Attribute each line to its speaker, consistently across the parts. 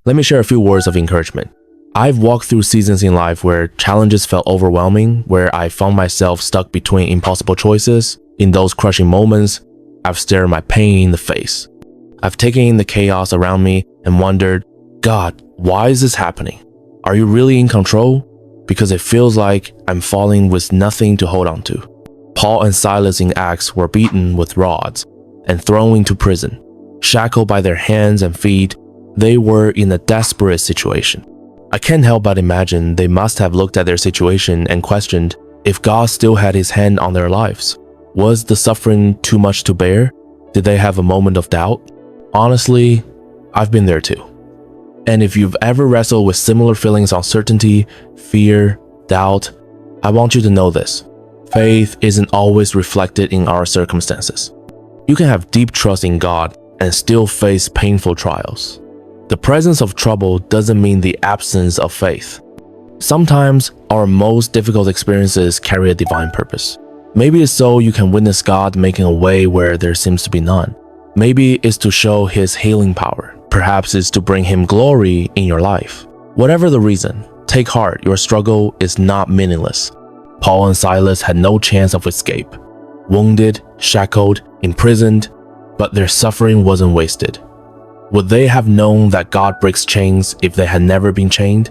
Speaker 1: Let me share a few words of encouragement. I've walked through seasons in life where challenges felt overwhelming, where I found myself stuck between impossible choices. In those crushing moments, I've stared my pain in the face. I've taken in the chaos around me and wondered, God, why is this happening? Are you really in control? Because it feels like I'm falling with nothing to hold on to. Paul and Silas in Acts were beaten with rods and thrown into prison. Shackled by their hands and feet, they were in a desperate situation. I can't help but imagine they must have looked at their situation and questioned if God still had his hand on their lives. Was the suffering too much to bear? Did they have a moment of doubt? Honestly, I've been there too. And if you've ever wrestled with similar feelings of uncertainty, fear, doubt, I want you to know this. Faith isn't always reflected in our circumstances. You can have deep trust in God and still face painful trials. The presence of trouble doesn't mean the absence of faith. Sometimes our most difficult experiences carry a divine purpose. Maybe it's so you can witness God making a way where there seems to be none. Maybe it's to show his healing power. Perhaps it's to bring him glory in your life. Whatever the reason, take heart, your struggle is not meaningless. Paul and Silas had no chance of escape. Wounded, shackled, imprisoned, but their suffering wasn't wasted. Would they have known that God breaks chains if they had never been chained?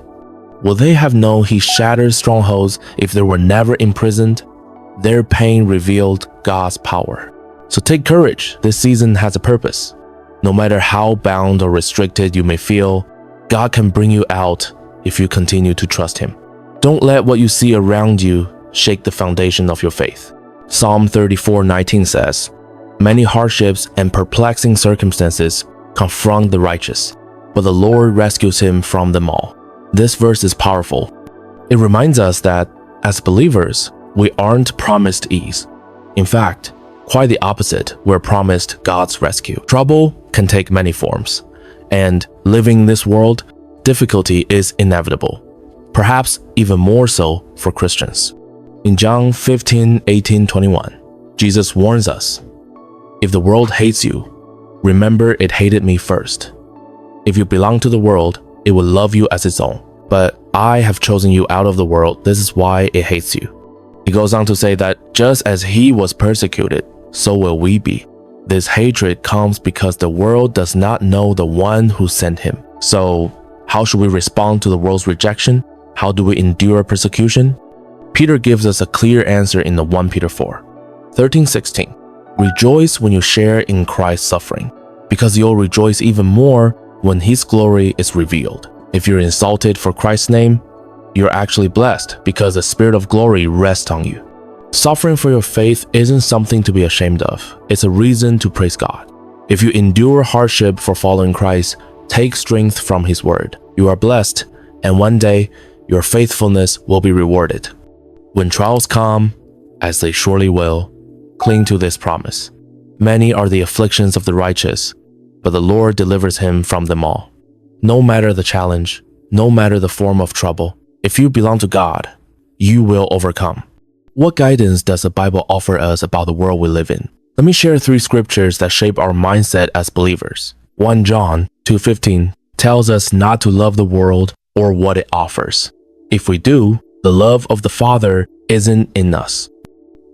Speaker 1: Would they have known he shatters strongholds if they were never imprisoned? Their pain revealed God's power. So take courage, this season has a purpose. No matter how bound or restricted you may feel, God can bring you out if you continue to trust him. Don't let what you see around you shake the foundation of your faith. Psalm 34:19 says, "Many hardships and perplexing circumstances confront the righteous, but the Lord rescues him from them all." This verse is powerful. It reminds us that, as believers, we aren't promised ease. In fact, quite the opposite, we're promised God's rescue. Trouble can take many forms, and living in this world, difficulty is inevitable, perhaps even more so for Christians. In John 15:18-21, Jesus warns us, "If the world hates you, remember it hated me first. If you belong to the world, it will love you as its own. But I have chosen you out of the world, this is why it hates you." He goes on to say that just as he was persecuted, so will we be. This hatred comes because the world does not know the one who sent him. So, how should we respond to the world's rejection? How do we endure persecution? Peter gives us a clear answer in the 1 Peter 4:13-16. Rejoice when you share in Christ's suffering, because you'll rejoice even more when his glory is revealed. If you're insulted for Christ's name, you're actually blessed because the Spirit of glory rests on you. Suffering for your faith isn't something to be ashamed of. It's a reason to praise God. If you endure hardship for following Christ, take strength from his word. You are blessed, and one day your faithfulness will be rewarded. When trials come, as they surely will, cling to this promise. Many are the afflictions of the righteous, but the Lord delivers him from them all. No matter the challenge, no matter the form of trouble, if you belong to God, you will overcome. What guidance does the Bible offer us about the world we live in? Let me share 3 scriptures that shape our mindset as believers. 1 John 2:15 tells us not to love the world or what it offers. If we do, the love of the Father isn't in us.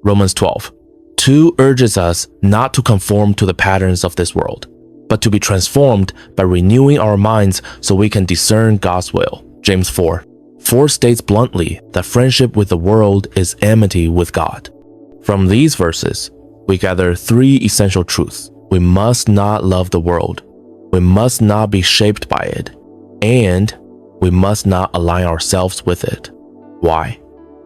Speaker 1: Romans 12:2 urges us not to conform to the patterns of this world, but to be transformed by renewing our minds so we can discern God's will. James 4:4 states bluntly that friendship with the world is enmity with God. From these verses, we gather 3 essential truths. We must not love the world. We must not be shaped by it. And we must not align ourselves with it. Why?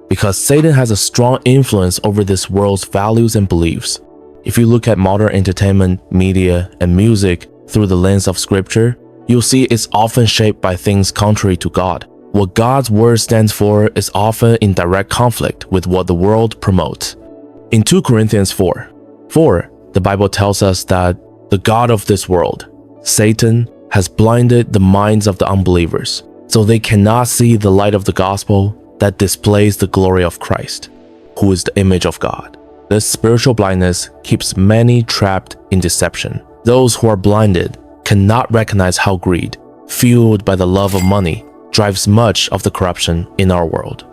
Speaker 1: Because Satan has a strong influence over this world's values and beliefs. If you look at modern entertainment, media, and music through the lens of scripture, you'll see it's often shaped by things contrary to God. What God's word stands for is often in direct conflict with what the world promotes. In 2 Corinthians 4:4, the Bible tells us that the God of this world, Satan, has blinded the minds of the unbelievers, so they cannot see the light of the gospel that displays the glory of Christ, who is the image of God. This spiritual blindness keeps many trapped in deception. Those who are blinded cannot recognize how greed, fueled by the love of money, drives much of the corruption in our world.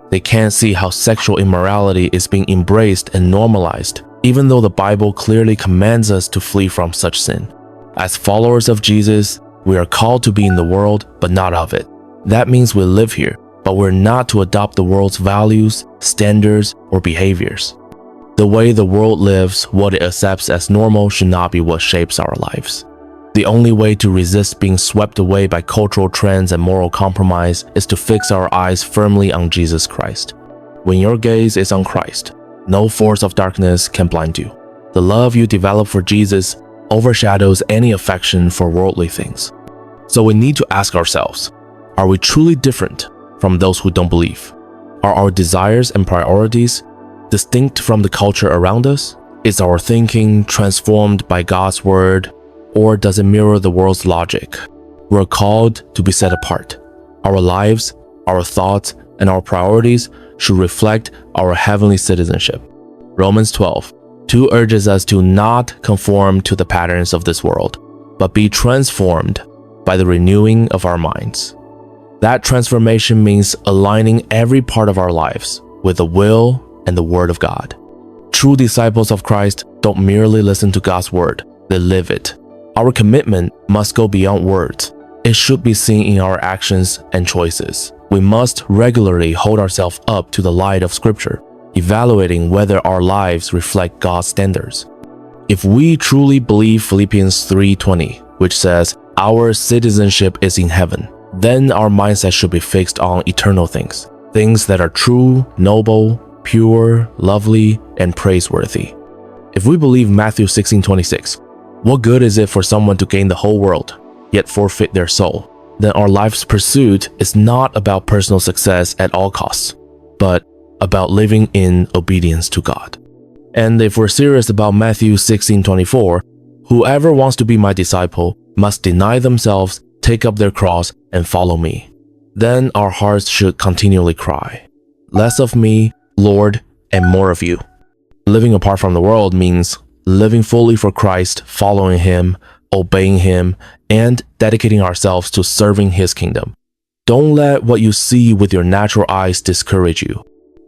Speaker 1: They can't see how sexual immorality is being embraced and normalized, even though the Bible clearly commands us to flee from such sin. As followers of Jesus, we are called to be in the world, but not of it. That means we live here, but we're not to adopt the world's values, standards, or behaviors. The way the world lives, what it accepts as normal, should not be what shapes our lives. The only way to resist being swept away by cultural trends and moral compromise is to fix our eyes firmly on Jesus Christ. When your gaze is on Christ, no force of darkness can blind you. The love you develop for Jesus overshadows any affection for worldly things. So we need to ask ourselves, are we truly different from those who don't believe? Are our desires and priorities distinct from the culture around us? Is our thinking transformed by God's word, or does it mirror the world's logic? We're called to be set apart. Our lives, our thoughts, and our priorities should reflect our heavenly citizenship. Romans 12:2 urges us to not conform to the patterns of this world, but be transformed by the renewing of our minds. That transformation means aligning every part of our lives with the will and the word of God. True disciples of Christ don't merely listen to God's word, they live it. Our commitment must go beyond words. It should be seen in our actions and choices. We must regularly hold ourselves up to the light of Scripture, evaluating whether our lives reflect God's standards. If we truly believe Philippians 3:20, which says, "Our citizenship is in heaven," then our mindset should be fixed on eternal things, things that are true, noble, pure, lovely, and praiseworthy. If we believe Matthew 16:26, what good is it for someone to gain the whole world, yet forfeit their soul? Then our life's pursuit is not about personal success at all costs, but about living in obedience to God. And if we're serious about Matthew 16:24, whoever wants to be my disciple must deny themselves, take up their cross, and follow me. Then our hearts should continually cry, less of me, Lord, and more of you. Living apart from the world means living fully for Christ, following Him, obeying Him, and dedicating ourselves to serving His kingdom. Don't let what you see with your natural eyes discourage you.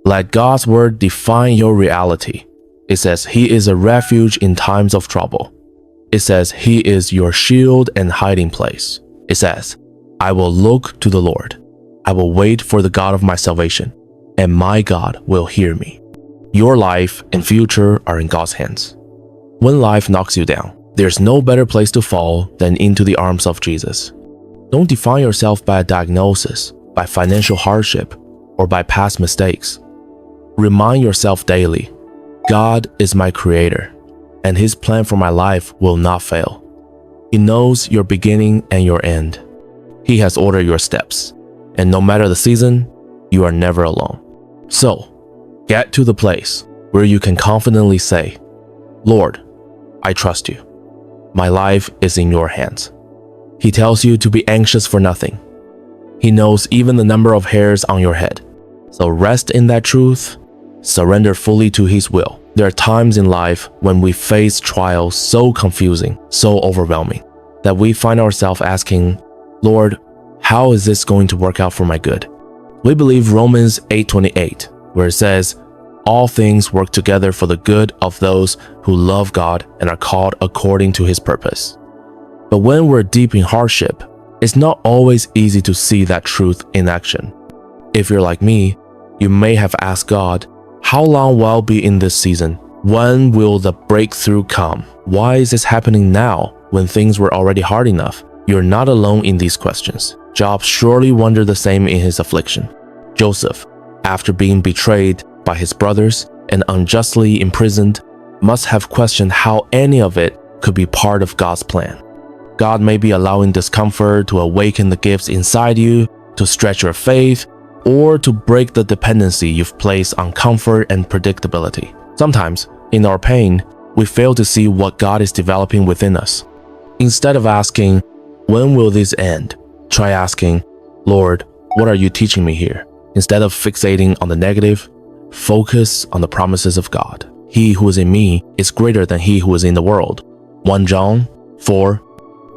Speaker 1: Let God's word define your reality. It says He is a refuge in times of trouble. It says He is your shield and hiding place. It says, I will look to the Lord. I will wait for the God of my salvation, and my God will hear me. Your life and future are in God's hands. When life knocks you down, there's no better place to fall than into the arms of Jesus. Don't define yourself by a diagnosis, by financial hardship, or by past mistakes. Remind yourself daily, God is my creator, and His plan for my life will not fail. He knows your beginning and your end. He has ordered your steps, and no matter the season, you are never alone. So, get to the place where you can confidently say, Lord, I trust you. My life is in your hands. He tells you to be anxious for nothing. He knows even the number of hairs on your head. So rest in that truth, surrender fully to His will. There are times in life when we face trials so confusing, so overwhelming, that we find ourselves asking, Lord, how is this going to work out for my good? We believe Romans 8:28, where it says, all things work together for the good of those who love God and are called according to His purpose. But when we're deep in hardship, it's not always easy to see that truth in action. If you're like me, you may have asked God, how long will I be in this season? When will the breakthrough come? Why is this happening now when things were already hard enough? You're not alone in these questions. Job surely wondered the same in his affliction. Joseph, after being betrayed by his brothers and unjustly imprisoned, must have questioned how any of it could be part of God's plan. God may be allowing discomfort to awaken the gifts inside you, to stretch your faith, or to break the dependency you've placed on comfort and predictability. Sometimes, in our pain, we fail to see what God is developing within us. Instead of asking, when will this end? Try asking, Lord, what are you teaching me here? Instead of fixating on the negative, focus on the promises of God. He who is in me is greater than he who is in the world. 1 John 4,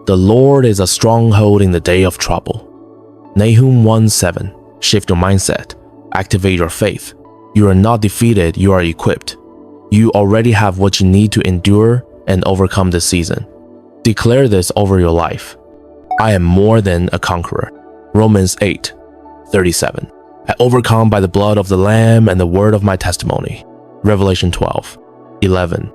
Speaker 1: The Lord is a stronghold in the day of trouble. Nahum 1:7. Shift your mindset. Activate your faith. You are not defeated, you are equipped. You already have what you need to endure and overcome this season. Declare this over your life. I am more than a conqueror. Romans 8:37. I overcome by the blood of the Lamb and the word of my testimony. Revelation 12:11.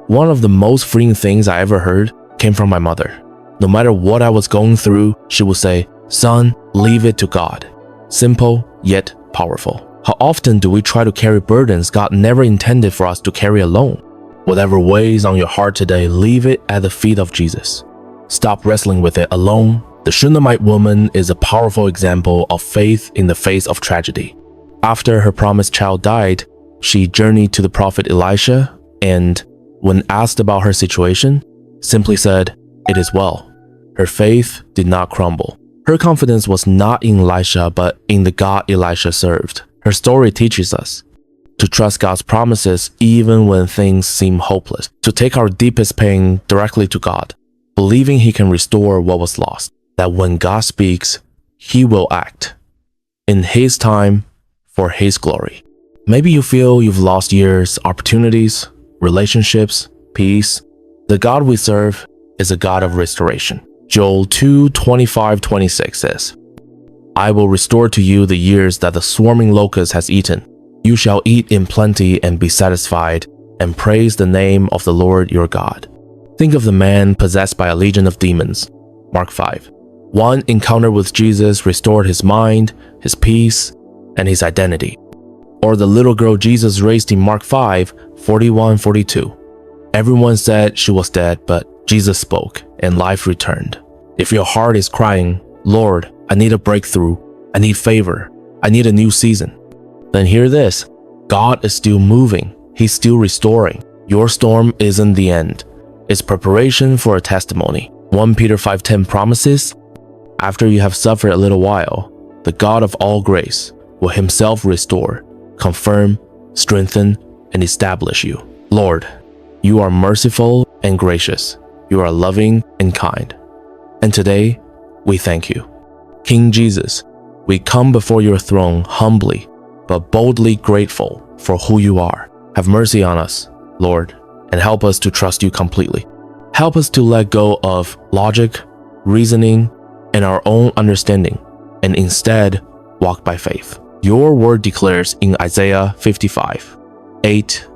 Speaker 1: One of the most freeing things I ever heard came from my mother. No matter what I was going through, she would say, "Son, leave it to God." Simple, yet powerful. How often do we try to carry burdens God never intended for us to carry alone? Whatever weighs on your heart today, leave it at the feet of Jesus. Stop wrestling with it alone. The Shunammite woman is a powerful example of faith in the face of tragedy. After her promised child died, she journeyed to the prophet Elisha and, when asked about her situation, simply said, "It is well." Her faith did not crumble. Her confidence was not in Elisha, but in the God Elisha served. Her story teaches us to trust God's promises even when things seem hopeless, to take our deepest pain directly to God, believing He can restore what was lost, that when God speaks, He will act in His time for His glory. Maybe you feel you've lost years, opportunities, relationships, peace. The God we serve is a God of restoration. Joel 2:25-26 says, I will restore to you the years that the swarming locust has eaten. You shall eat in plenty and be satisfied, and praise the name of the Lord your God. Think of the man possessed by a legion of demons. Mark 5. One encounter with Jesus restored his mind, his peace, and his identity. Or the little girl Jesus raised in Mark 5:41-42. Everyone said she was dead, but Jesus spoke, and life returned. If your heart is crying, Lord, I need a breakthrough, I need favor, I need a new season, then hear this. God is still moving. He's still restoring. Your storm isn't the end. It's preparation for a testimony. 1 Peter 5:10 promises, after you have suffered a little while, the God of all grace will Himself restore, confirm, strengthen, and establish you. Lord, you are merciful and gracious. You are loving and kind. And today, we thank you. King Jesus, we come before your throne humbly, but boldly grateful for who you are. Have mercy on us, Lord, and help us to trust you completely. Help us to let go of logic, reasoning, and our own understanding, and instead walk by faith. Your word declares in Isaiah 55:8,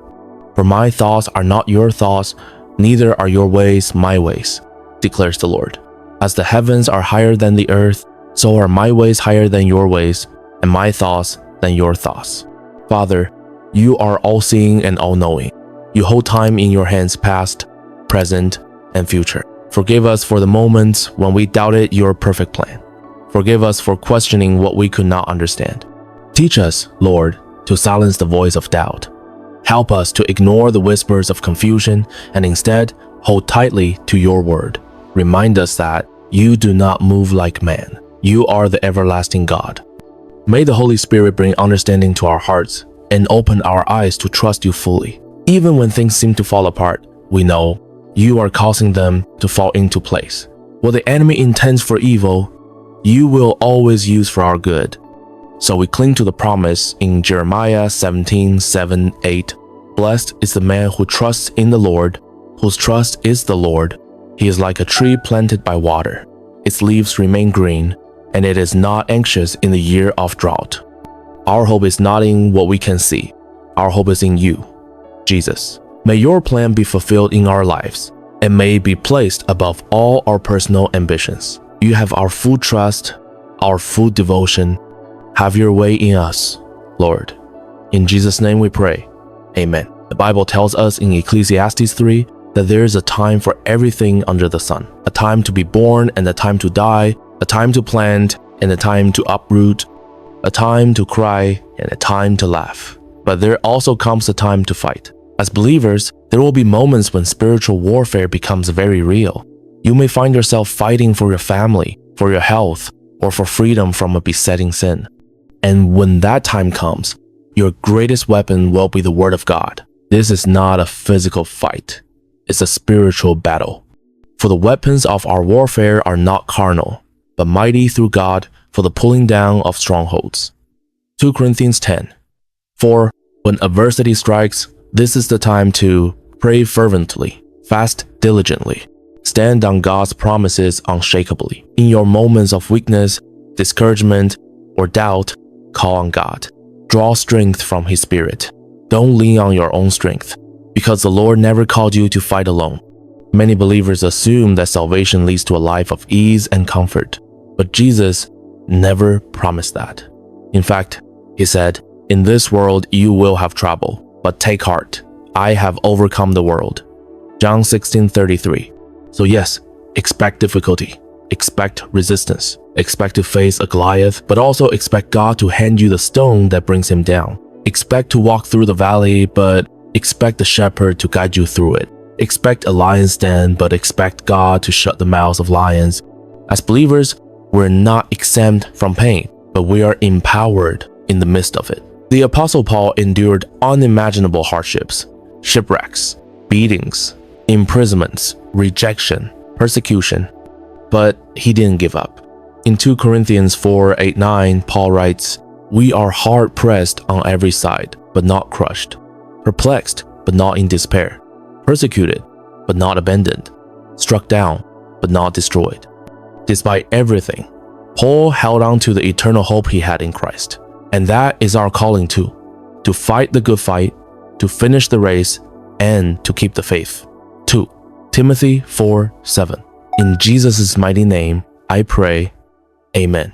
Speaker 1: For my thoughts are not your thoughts, neither are your ways my ways, declares the Lord. As the heavens are higher than the earth, so are my ways higher than your ways, and my thoughts than your thoughts. Father, you are all-seeing and all-knowing. You hold time in your hands, past, present, and future. Forgive us for the moments when we doubted your perfect plan. Forgive us for questioning what we could not understand. Teach us, Lord, to silence the voice of doubt. Help us to ignore the whispers of confusion and instead hold tightly to your word. Remind us that you do not move like man. You are the everlasting God. May the Holy Spirit bring understanding to our hearts and open our eyes to trust you fully. Even when things seem to fall apart, we know you are causing them to fall into place. What the enemy intends for evil, you will always use for our good. So we cling to the promise in Jeremiah 17:7-8. Blessed is the man who trusts in the Lord, whose trust is the Lord. He is like a tree planted by water. Its leaves remain green, and it is not anxious in the year of drought. Our hope is not in what we can see. Our hope is in you, Jesus. May your plan be fulfilled in our lives, and may it be placed above all our personal ambitions. You have our full trust, our full devotion. Have your way in us, Lord. In Jesus' name we pray. Amen. The Bible tells us in Ecclesiastes 3 that there is a time for everything under the sun. A time to be born and a time to die, a time to plant and a time to uproot, a time to cry and a time to laugh. But there also comes a time to fight. As believers, there will be moments when spiritual warfare becomes very real. You may find yourself fighting for your family, for your health, or for freedom from a besetting sin. And when that time comes, your greatest weapon will be the Word of God. This is not a physical fight. It's a spiritual battle. For the weapons of our warfare are not carnal, but mighty through God for the pulling down of strongholds. 2 Corinthians 10. For when adversity strikes, this is the time to pray fervently, fast diligently, stand on God's promises unshakably. In your moments of weakness, discouragement, or doubt, call on God. Draw strength from His Spirit. Don't lean on your own strength, because the Lord never called you to fight alone. Many believers assume that salvation leads to a life of ease and comfort, but Jesus never promised that. In fact, He said, "In this world you will have trouble, but take heart. I have overcome the world." John 16:33. So yes, expect difficulty, expect resistance, expect to face a Goliath, but also expect God to hand you the stone that brings him down. Expect to walk through the valley, but expect the shepherd to guide you through it. Expect a lion's den, but expect God to shut the mouths of lions. As believers, we're not exempt from pain, but we are empowered in the midst of it. The Apostle Paul endured unimaginable hardships, shipwrecks, beatings, imprisonments, rejection, persecution, but he didn't give up. In 2 Corinthians 4:8-9, Paul writes, "We are hard-pressed on every side, but not crushed, perplexed, but not in despair, persecuted, but not abandoned, struck down, but not destroyed." Despite everything, Paul held on to the eternal hope he had in Christ. And that is our calling too, to fight the good fight, to finish the race, and to keep the faith. 2 Timothy 4:7. In Jesus' mighty name, I pray, Amen.